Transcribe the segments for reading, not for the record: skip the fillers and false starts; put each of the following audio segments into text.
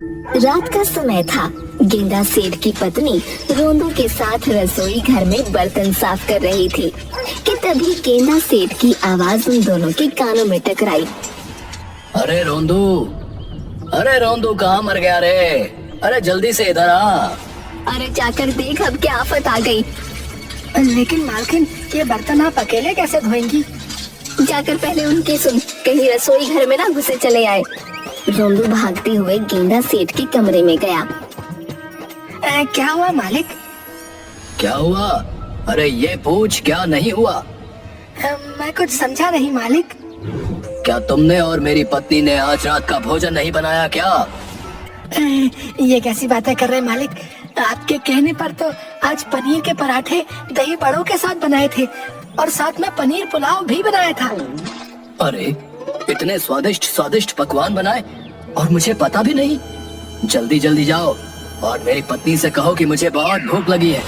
रात का समय था। गेंदा सेठ की पत्नी रोंदू के साथ रसोई घर में बर्तन साफ कर रही थी कि तभी गेंदा सेठ की आवाज उन दोनों के कानों में टकराई। अरे रोंदू, अरे रोंदू कहाँ मर गया रे? अरे जल्दी से इधर आ। अरे जाकर देख अब क्या आफत आ गई। लेकिन मालकिन, ये बर्तन आप अकेले कैसे धोएंगी? जाकर पहले उनकी सुन, कहीं रसोई घर में ना घुसे चले आए। रोंदू भागते हुए गेंदा सेठ के कमरे में गया। क्या हुआ मालिक? क्या हुआ? अरे ये पूछ, क्या नहीं हुआ? मैं कुछ समझा नहीं मालिक। क्या तुमने और मेरी पत्नी ने आज रात का भोजन नहीं बनाया क्या? ये कैसी बातें कर रहे हैं मालिक? आपके कहने पर तो आज पनीर के पराठे दही बड़ों के साथ बनाए थे और साथ में पनीर पुलाव भी बनाया था। अरे इतने स्वादिष्ट स्वादिष्ट पकवान बनाए और मुझे पता भी नहीं। जल्दी जल्दी जाओ और मेरी पत्नी से कहो कि मुझे बहुत भूख लगी है।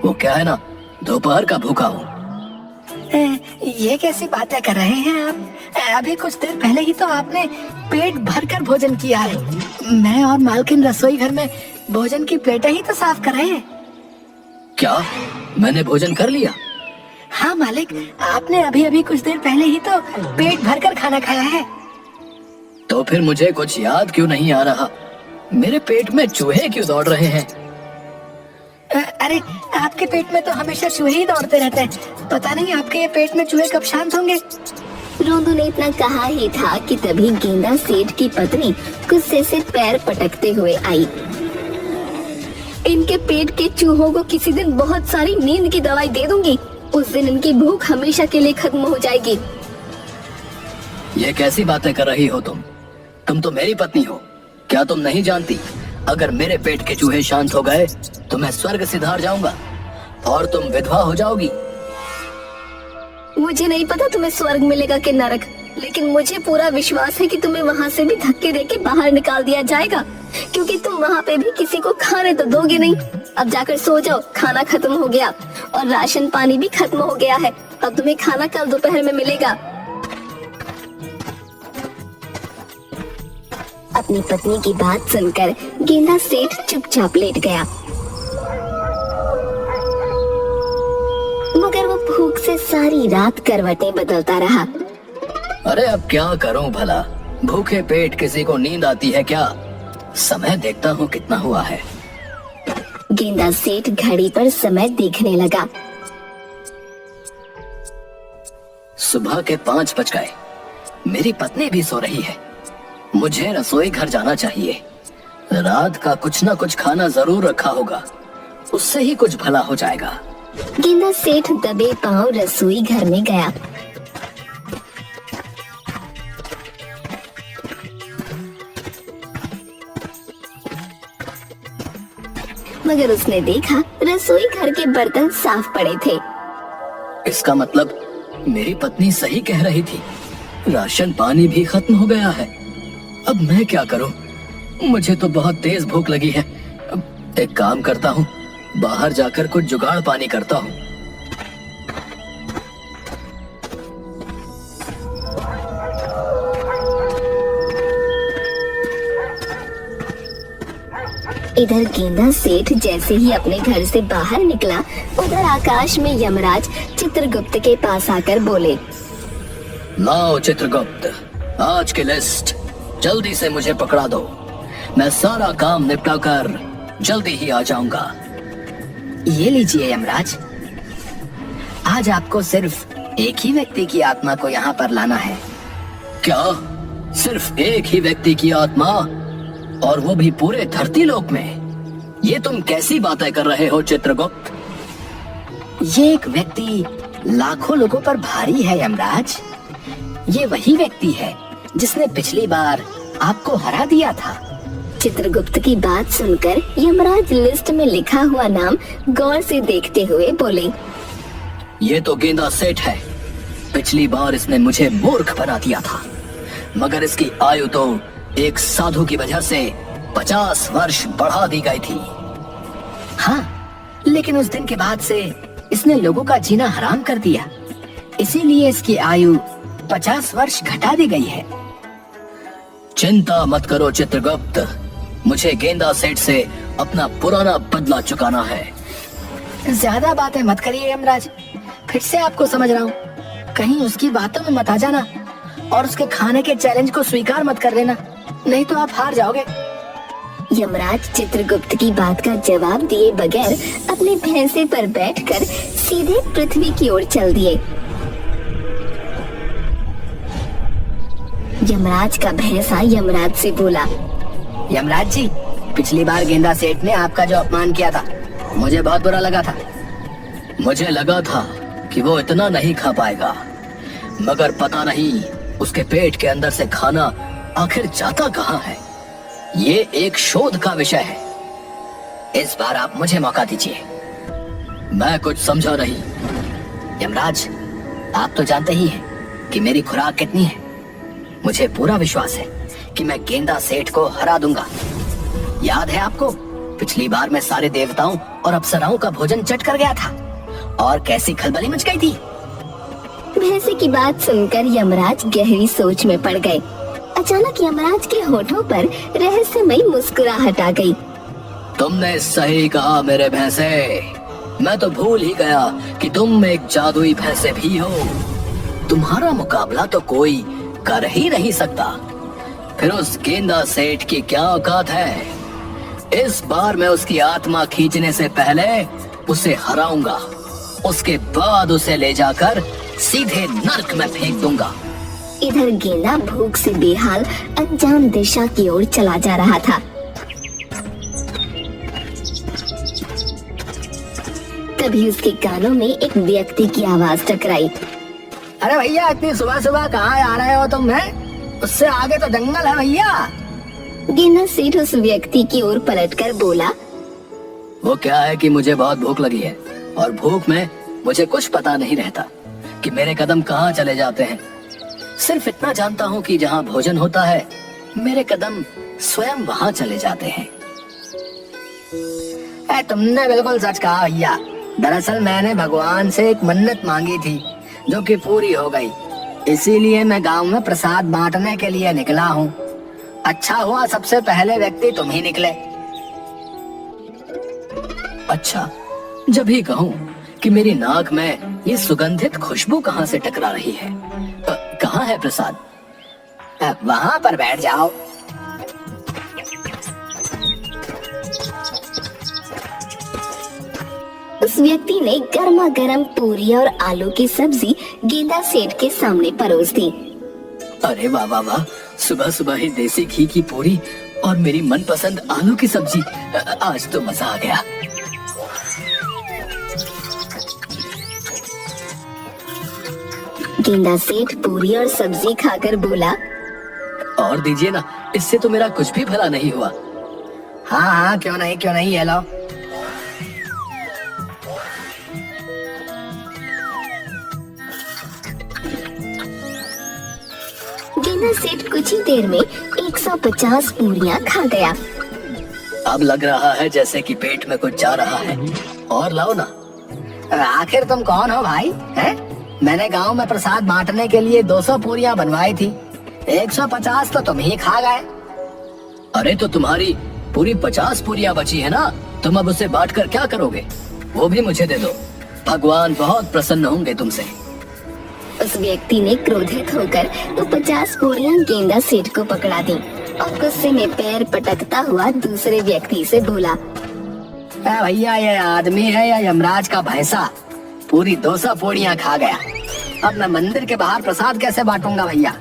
वो क्या है ना, दोपहर का भूखा हूँ। ये कैसी बातें कर रहे हैं आप? अभी कुछ देर पहले ही तो आपने पेट भरकर भोजन किया है। मैं और मालकिन रसोई घर में भोजन की प्लेटें ही तो साफ कर रहे हैं। क्या मैंने भोजन कर लिया? हाँ मालिक, आपने अभी अभी कुछ देर पहले ही तो पेट भरकर खाना खाया है। तो फिर मुझे कुछ याद क्यों नहीं आ रहा? मेरे पेट में चूहे क्यों दौड़ रहे हैं? अरे आपके पेट में तो हमेशा चूहे ही दौड़ते रहते हैं। पता नहीं आपके ये पेट में चूहे कब शांत होंगे। रोंदू ने इतना कहा ही था कि तभी गेंदा सेठ की पत्नी गुस्से से पैर पटकते हुए आई। इनके पेट के चूहों को किसी दिन बहुत सारी नींद की दवाई दे दूंगी। उस दिन इनकी भूख हमेशा के लिए खत्म हो जाएगी। ये कैसी बातें कर रही हो तुम? तुम तो मेरी पत्नी हो। क्या तुम नहीं जानती, अगर मेरे पेट के चूहे शांत हो गए तो मैं स्वर्ग सिधार जाऊंगा और तुम विधवा हो जाओगी। मुझे नहीं पता तुम्हें स्वर्ग मिलेगा कि नरक, लेकिन मुझे पूरा विश्वास है कि तुम्हें वहाँ से भी धक्के देके बाहर निकाल दिया जाएगा, क्योंकि तुम वहाँ पे भी किसी को खाने तो दोगे नहीं। अब जाकर सो जाओ, खाना खत्म हो गया और राशन पानी भी खत्म हो गया है। अब तुम्हें खाना कल दोपहर में मिलेगा। अपनी पत्नी की बात सुनकर गेंदा सेठ चुपचाप लेट गया, मगर वो भूख से सारी रात करवटें बदलता रहा। अरे अब क्या करूं भला? भूखे पेट किसी को नींद आती है क्या? समय देखता हूँ कितना हुआ है। गेंदा सेठ घड़ी पर समय देखने लगा। सुबह के 5 बज गए। मेरी पत्नी भी सो रही है। मुझे रसोई घर जाना चाहिए। रात का कुछ ना कुछ खाना जरूर रखा होगा, उससे ही कुछ भला हो जाएगा। गेंदा सेठ दबे पांव रसोई घर में गया। मगर उसने देखा रसोई घर के बर्तन साफ पड़े थे। इसका मतलब मेरी पत्नी सही कह रही थी, राशन पानी भी खत्म हो गया है। अब मैं क्या करूं? मुझे तो बहुत तेज भूख लगी है। अब एक काम करता हूं, बाहर जाकर कुछ जुगाड़ पानी करता हूं। इधर गेंदा सेठ जैसे ही अपने घर से बाहर निकला, उधर आकाश में यमराज चित्रगुप्त के पास आकर बोले, लाओ चित्रगुप्त, आज की लिस्ट जल्दी से मुझे पकड़ा दो। मैं सारा काम निपटा कर जल्दी ही आ जाऊंगा। ये लीजिए यमराज, आज आपको सिर्फ एक ही व्यक्ति की आत्मा को यहाँ पर लाना है। क्या? सिर्फ एक ही व्यक्ति की आत्मा? और वो भी पूरे धरती लोक में? ये तुम कैसी बातें कर रहे हो चित्रगुप्त? ये एक व्यक्ति लाखों लोगों पर भारी है यमराज। ये वही व्यक्ति है जिसने पिछली बार आपको हरा दिया था। चित्रगुप्त की बात सुनकर यमराज लिस्ट में लिखा हुआ नाम गौर से देखते हुए बोले, ये तो गेंदा सेठ है। पिछली बार इसने मुझे मूर्ख बना दिया था, मगर इसकी आयु तो एक साधु की वजह से 50 वर्ष बढ़ा दी गई थी। हाँ, लेकिन उस दिन के बाद से इसने लोगों का जीना हराम कर दिया, इसीलिए इसकी आयु 50 वर्ष घटा दी गई है। चिंता मत करो चित्रगुप्त, मुझे गेंदा सेठ से अपना पुराना बदला चुकाना है। ज्यादा बातें मत करिए यमराज, फिर से आपको समझ रहा हूँ। कहीं उसकी बातों में मत आ जाना और उसके खाने के चैलेंज को स्वीकार मत कर लेना, नहीं तो आप हार जाओगे। यमराज चित्रगुप्त की बात का जवाब दिए बगैर अपने भैंसे पर बैठकर सीधे पृथ्वी की ओर चल दिए। यमराज का भैंसा यमराज से बोला, यमराज जी, पिछली बार गेंदा सेठ ने आपका जो अपमान किया था, मुझे बहुत बुरा लगा था। मुझे लगा था कि वो इतना नहीं खा पाएगा, मगर पता नहीं उसके पेट के अंदर से खाना आखिर जाता कहाँ है। ये एक शोध का विषय है। इस बार आप मुझे मौका दीजिए। मैं कुछ समझा नहीं। यमराज, आप तो जानते ही हैं कि मेरी खुराक कितनी है। मुझे पूरा विश्वास है कि मैं गेंदा सेठ को हरा दूंगा। याद है आपको, पिछली बार मैं सारे देवताओं और अप्सराओं का भोजन चट कर गया था और कैसी खलबली मच गई थी। भैंसे की बात सुनकर यमराज गहरी सोच में पड़ गए। अचानक यमराज के होठों पर रहस्यमयी मुस्कुराहट आ गई। तुमने सही कहा मेरे भैंसे। मैं तो भूल ही गया कि तुम एक जादुई भैंसे भी हो। तुम्हारा मुकाबला तो कोई कर ही नहीं सकता। फिर उस गेंदा सेठ की क्या औकात है। इस बार मैं उसकी आत्मा खींचने से पहले उसे हराऊंगा। उसके बाद उसे ले जाकर सीधे नर्क में फेंक दूंगा। इधर गेंदा भूख से बेहाल अनजान दिशा की ओर चला जा रहा था। तभी उसके कानों में एक व्यक्ति की आवाज टकराई। अरे भैया, इतनी सुबह सुबह कहाँ आ रहे हो तुम? हैं? उससे आगे तो जंगल है भैया। गेंदा सेठ उस व्यक्ति की ओर पलटकर बोला, वो क्या है कि मुझे बहुत भूख लगी है और भूख में मुझे कुछ पता नहीं रहता कि मेरे कदम कहाँ चले जाते हैं। सिर्फ इतना जानता हूँ कि जहाँ भोजन होता है मेरे कदम स्वयं वहाँ चले जाते हैं। तुमने बिल्कुल सच कहा भैया। दरअसल मैंने भगवान से एक मन्नत मांगी थी जो कि पूरी हो गई। इसीलिए मैं गांव में प्रसाद बांटने के लिए निकला हूँ। अच्छा हुआ सबसे पहले व्यक्ति तुम ही निकले। अच्छा, जब ही कहूँ कि मेरी नाक में ये सुगंधित खुशबू कहाँ से टकरा रही है। कहाँ है प्रसाद? वहाँ पर बैठ जाओ। उस व्यक्ति ने गर्मा गर्म पूरी और आलू की सब्जी गेंदा सेठ के सामने परोस दी। अरे वाह वाह वाह, सुबह सुबह ही देसी घी की पूरी और मेरी मनपसंद आलू की सब्जी। आज तो मजा आ गया। गेंदा सेठ पूरी और सब्जी खाकर बोला, और दीजिए ना, इससे तो मेरा कुछ भी भला नहीं हुआ। हाँ हाँ, क्यों नहीं, ये लो। गेंदा सेठ कुछ ही देर में 150 पूरियां खा गया। अब लग रहा है जैसे कि पेट में कुछ जा रहा है। और लाओ ना। आखिर तुम कौन हो भाई? हैं? मैंने गांव में प्रसाद बांटने के लिए 200 पूरियां बनवाई थी। 150 तो तुम ही खा गए। अरे तो तुम्हारी पूरी 50 पूरियां बची है ना, तुम अब उसे बांट कर क्या करोगे? वो भी मुझे दे दो। भगवान बहुत प्रसन्न होंगे तुमसे। उस व्यक्ति ने क्रोधित होकर वो 50 पूरियां गेंदा सेठ को पकड़ा दी और गुस्से में पैर पटकता हुआ दूसरे व्यक्ति से बोला, भैया, ये आदमी है या यमराज का भैंसा? पूरी 200 पूरियां खा गया। अब मैं मंदिर के बाहर प्रसाद कैसे बांटूंगा भैया?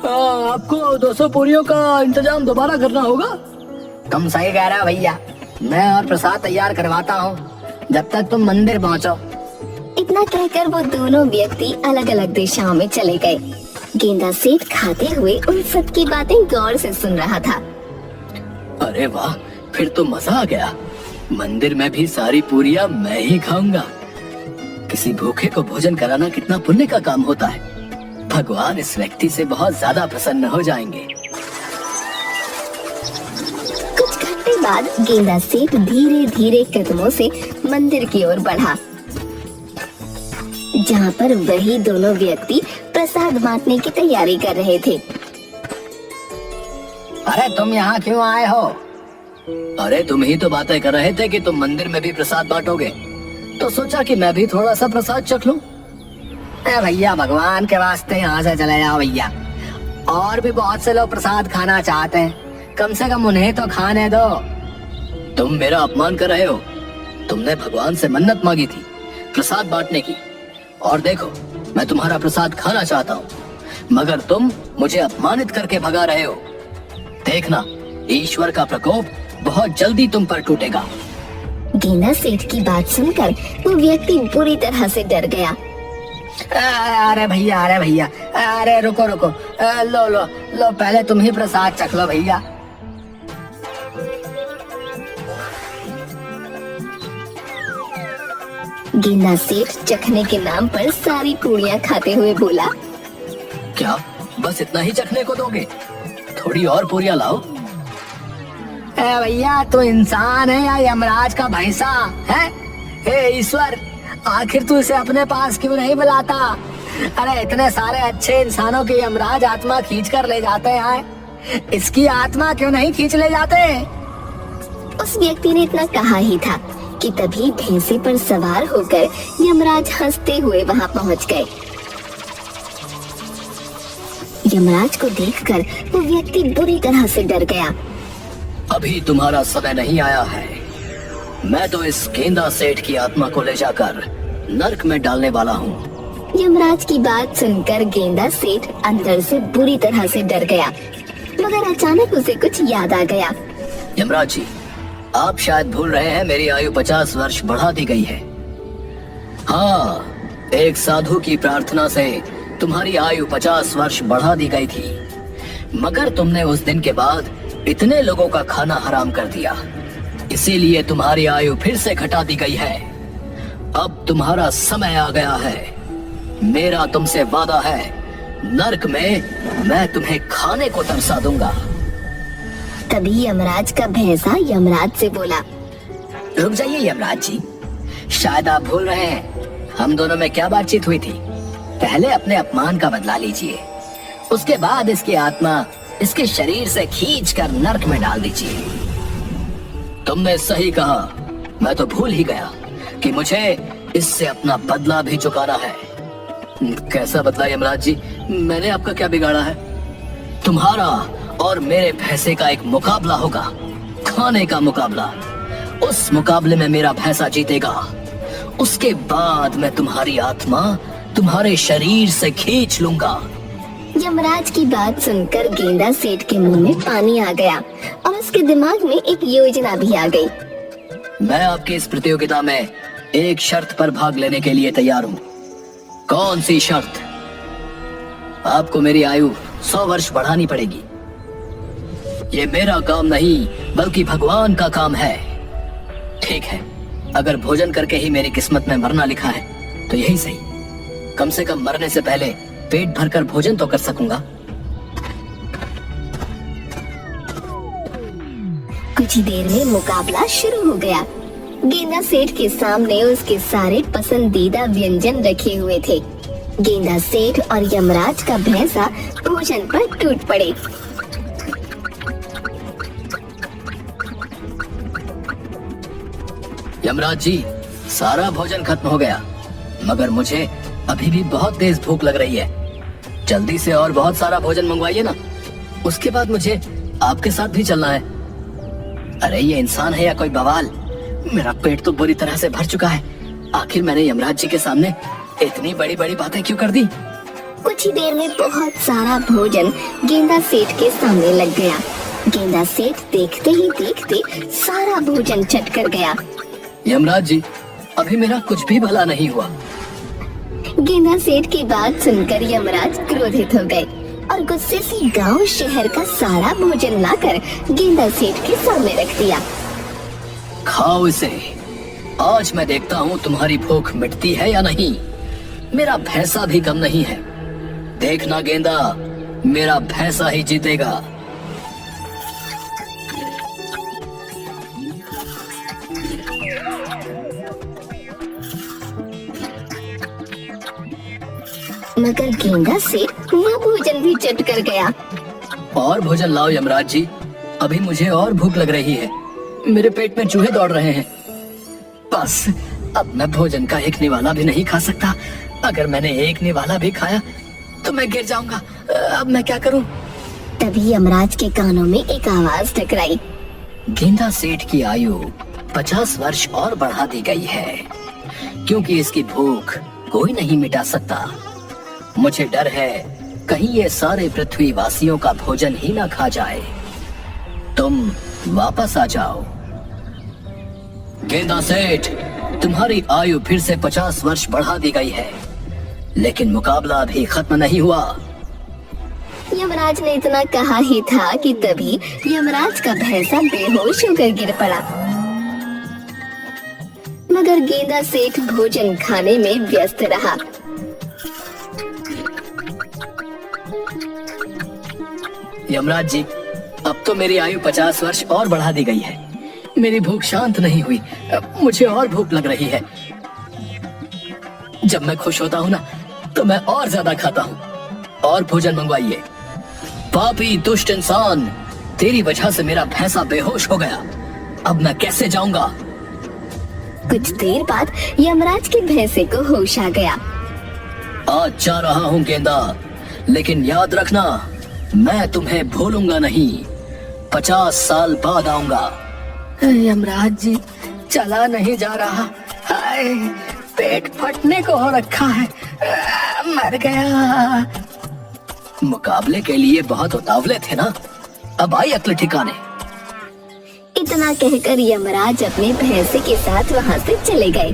आपको 200 पूरियों का इंतजाम दोबारा करना होगा। तुम सही कह रहे हो भैया। मैं और प्रसाद तैयार करवाता हूँ जब तक तुम मंदिर पहुँचो। इतना कहकर वो दोनों व्यक्ति अलग अलग दिशाओं में चले गए। गेंदा सेठ खाते हुए उन सब की बातें गौर से सुन रहा था। अरे वाह, फिर तो मजा आ गया। मंदिर में भी सारी पूरियां मैं ही खाऊंगा। किसी भूखे को भोजन कराना कितना पुण्य का काम होता है। भगवान इस व्यक्ति से बहुत ज्यादा प्रसन्न हो जाएंगे। कुछ घंटे बाद गेंदा सेठ धीरे धीरे कदमों से मंदिर की ओर बढ़ा, जहाँ पर वही दोनों व्यक्ति प्रसाद बांटने की तैयारी कर रहे थे। अरे तुम यहाँ क्यों आए हो? अरे तुम ही तो बातें कर रहे थे कि तुम मंदिर में भी प्रसाद बांटोगे, तो सोचा कि मैं भी थोड़ा सा प्रसाद चख लूं। अरे भैया, भगवान के वास्ते यहाँ से चले जाओ भैया। और भी बहुत से लोग प्रसाद खाना चाहते हैं, कम से कम उन्हें तो खाने दो। तुम मेरा अपमान कर रहे हो। तुमने भगवान से मन्नत मांगी थी प्रसाद बांटने की, और देखो मैं तुम्हारा प्रसाद खाना चाहता हूँ, मगर तुम मुझे अपमानित करके भगा रहे हो। देखना, ईश्वर का प्रकोप बहुत जल्दी तुम पर टूटेगा। गेंदा सेठ की बात सुनकर वो व्यक्ति बुरी तरह से डर गया। अरे भैया, अरे भैया, अरे रुको रुको, लो लो लो, पहले तुम ही प्रसाद चख लो भैया। गेंदा सेठ चखने के नाम पर सारी पूरियां खाते हुए बोला, क्या बस इतना ही चखने को दोगे? थोड़ी और पूरियां लाओ। भैया, तू इंसान है या यमराज का भैंसा है? हे ईश्वर, आखिर तू इसे अपने पास क्यों नहीं बुलाता? अरे इतने सारे अच्छे इंसानों की यमराज आत्मा खींच कर ले जाते हैं, इसकी आत्मा क्यों नहीं खींच ले जाते? उस व्यक्ति ने इतना कहा ही था कि तभी भैंसे पर सवार होकर यमराज हंसते हुए वहां पहुंच गए। यमराज को देखकर वो व्यक्ति बुरी तरह से डर गया। अभी तुम्हारा समय नहीं आया है। मैं तो इस गेंदा सेठ की आत्मा को ले जाकर नर्क में डालने वाला हूँ। यमराज की बात सुनकर गेंदा सेठ अंदर से बुरी तरह से डर गया, मगर अचानक उसे कुछ याद आ गया। यमराज जी, आप शायद भूल रहे हैं मेरी आयु 50 वर्ष बढ़ा दी गई है। हाँ, एक साधु की प्रार्थना से तुम्हारी आयु 50 वर्ष बढ़ा दी गई थी, मगर तुमने उस दिन के बाद इतने लोगों का खाना हराम कर दिया, इसीलिए तुम्हारी आयु फिर से घटा दी गई है। अब तुम्हारा समय आ गया है। मेरा तुमसे वादा है, नर्क में मैं तुम्हें खाने को तरसा दूंगा। तभी यमराज का भैंसा यमराज से बोला, रुक जाइए यमराज जी, शायद आप भूल रहे हैं हम दोनों में क्या बातचीत हुई थी। पहले अपने अपमान का बदला लीजिए, उसके बाद इसकी आत्मा इसके शरीर से खींचकर नर्क में डाल दीजिए। तुमने सही कहा, मैं तो भूल ही गया कि मुझे इससे अपना बदला भी चुकाना है। कैसा बदला यमराज जी? मैंने आपका क्या बिगाड़ा है? तुम्हारा और मेरे भैंसे का एक मुकाबला होगा, खाने का मुकाबला। उस मुकाबले में मेरा भैंसा जीतेगा, उसके बाद मैं तुम्हारी आत्मा तुम्हारे शरीर से खींच लूंगा। यमराज की बात सुनकर गेंदा सेठ के मुंह में पानी आ गया और उसके दिमाग में एक योजना भी आ गई। मैं आपकी इस प्रतियोगिता में एक शर्त पर भाग लेने के लिए तैयार हूँ। कौन सी शर्त? आपको मेरी आयु 100 वर्ष बढ़ानी पड़ेगी। ये मेरा काम नहीं बल्कि भगवान का काम है। ठीक है, अगर भोजन करके ही मेरी किस्मत में मरना लिखा है तो यही सही। कम से कम मरने से पहले पेट भरकर भोजन तो कर सकूंगा। कुछ ही देर में मुकाबला शुरू हो गया। गेंदा सेठ के सामने उसके सारे पसंदीदा व्यंजन रखे हुए थे। गेंदा सेठ और यमराज का भैंसा भोजन पर टूट पड़े। यमराज जी, सारा भोजन खत्म हो गया, मगर मुझे अभी भी बहुत तेज भूख लग रही है। जल्दी से और बहुत सारा भोजन मंगवाइए ना, उसके बाद मुझे आपके साथ भी चलना है। अरे ये इंसान है या कोई बवाल? मेरा पेट तो बुरी तरह से भर चुका है। आखिर मैंने यमराज जी के सामने इतनी बड़ी बड़ी बातें क्यों कर दी? कुछ ही देर में बहुत सारा भोजन गेंदा सेठ के सामने लग गया। गेंदा सेठ देखते ही देखते सारा भोजन चट कर गया। यमराज जी, अभी मेरा कुछ भी भला नहीं हुआ। गेंदा सेठ की बात सुनकर यमराज क्रोधित हो गए और गुस्से से गांव शहर का सारा भोजन लाकर गेंदा सेठ के सामने रख दिया। खाओ इसे, आज मैं देखता हूँ तुम्हारी भूख मिटती है या नहीं। मेरा भैंसा भी कम नहीं है। देखना गेंदा, मेरा भैंसा ही जीतेगा। मगर गेंदा सेठ वो भोजन भी चट कर गया। और भोजन लाओ यमराज जी, अभी मुझे और भूख लग रही है। मेरे पेट में चूहे दौड़ रहे हैं। बस अब मैं भोजन का एक निवाला भी नहीं खा सकता। अगर मैंने एक निवाला भी खाया तो मैं गिर जाऊंगा। अब मैं क्या करूं? तभी यमराज के कानों में एक आवाज टकराई। गेंदा सेठ की आयु 50 वर्ष और बढ़ा दी गई है, क्योंकि इसकी भूख कोई नहीं मिटा सकता। मुझे डर है कहीं ये सारे पृथ्वी वासियों का भोजन ही ना खा जाए। तुम वापस आ जाओ। गेंदा सेठ, तुम्हारी आयु फिर से 50 वर्ष बढ़ा दी गई है, लेकिन मुकाबला अभी खत्म नहीं हुआ। यमराज ने इतना कहा ही था कि तभी यमराज का भैंसा बेहोश होकर गिर पड़ा। मगर गेंदा सेठ भोजन खाने में व्यस्त रहा। यमराज जी, अब तो मेरी आयु 50 वर्ष और बढ़ा दी गई है। मेरी भूख शांत नहीं हुई। अब मुझे और भूख लग रही है। जब मैं खुश होता हूँ ना, तो मैं और ज्यादा खाता हूँ। और भोजन मंगवाइए। पापी दुष्ट इंसान, तेरी वजह से मेरा भैंसा बेहोश हो गया। अब मैं कैसे जाऊंगा? कुछ देर बाद यमराज के भैंसे को होश आ गया। आज जा रहा हूँ गेंदा, लेकिन याद रखना, मैं तुम्हें भूलूंगा नहीं। 50 साल बाद आऊंगा। यमराज जी, चला नहीं जा रहा। हाय, पेट फटने को हो रखा है। मर गया। मुकाबले के लिए बहुत उतावले थे ना, अब आई अक्ल ठिकाने। इतना कहकर यमराज अपने भैंसे के साथ वहां से चले गए।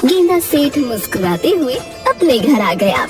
गेंदा सेठ मुस्कुराते हुए अपने घर आ गया।